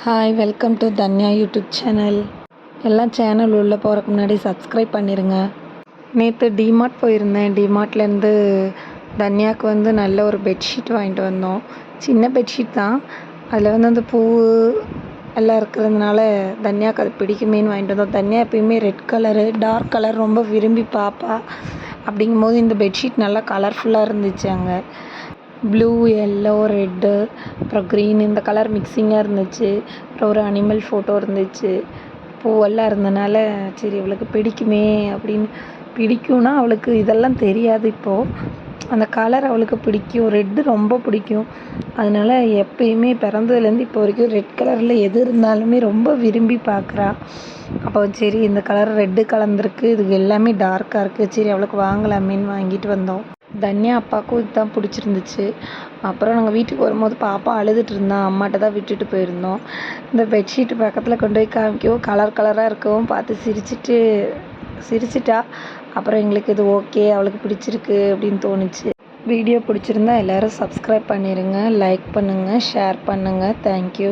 Hi welcome to Dhanya YouTube channel. எல்லாம் channel உள்ளே போகிறக்கு முன்னாடி சப்ஸ்கிரைப் பண்ணிடுங்க. நேற்று டிமார்ட் போயிருந்தேன். டிமார்ட்லேருந்து தன்யாவுக்கு நல்ல ஒரு பெட்ஷீட் வாங்கிட்டு வந்தோம். சின்ன பெட்ஷீட் தான். அதில் அந்த பூ எல்லாம் இருக்கிறதுனால தன்யாவுக்கு அது பிடிக்குமேன்னு வாங்கிட்டு வந்தோம். தன்யா எப்பயுமே ரெட் கலரு டார்க் கலர் ரொம்ப விரும்பி பார்ப்பா. அப்படிங்கும்போது இந்த பெட்ஷீட் நல்லா கலர்ஃபுல்லாக இருந்துச்சு. அங்கே ப்ளூ, எல்லோ, ரெட்டு, அப்புறம் க்ரீன் இந்த கலர் மிக்சிங்காக இருந்துச்சு. அப்புறம் ஒரு அனிமல் ஃபோட்டோ இருந்துச்சு. பூவெல்லாம் இருந்தனால சரி அவளுக்கு பிடிக்குமே அப்படின்னு. பிடிக்கும்னா அவளுக்கு இதெல்லாம் தெரியாது. இப்போது அந்த கலர் அவளுக்கு பிடிக்கும். ரெட்டு ரொம்ப பிடிக்கும். அதனால் எப்பயுமே பிறந்ததுலேருந்து இப்போ வரைக்கும் ரெட் கலரில் எது இருந்தாலுமே ரொம்ப விரும்பி பார்க்குறா. அப்போ சரி இந்த கலர் ரெட்டு கலந்துருக்கு, இது எல்லாமே டார்க்காக இருக்குது, சரி அவளுக்கு வாங்கலாமேன்னு வாங்கிட்டு வந்தோம். தன்யா அப்பாவுக்கும் இதுதான் பிடிச்சிருந்துச்சு. அப்புறம் நாங்கள் வீட்டுக்கு வரும்போது பாப்பா அழுதுட்டு இருந்தா. அம்மாட்ட தான் விட்டுட்டு போயிருந்தோம். இந்த பெட்ஷீட்டு பக்கத்தில் கொண்டு போய் காமிக்கவும் கலர் கலராக இருக்கவும் பார்த்து சிரிச்சிட்டா. அப்புறம் எங்களுக்கு இது ஓகே, அவளுக்கு பிடிச்சிருக்கு அப்படின்னு தோணுச்சு. வீடியோ பிடிச்சிருந்தா எல்லோரும் சப்ஸ்கிரைப் பண்ணிடுங்க, லைக் பண்ணுங்கள், ஷேர் பண்ணுங்கள். தேங்க்யூ.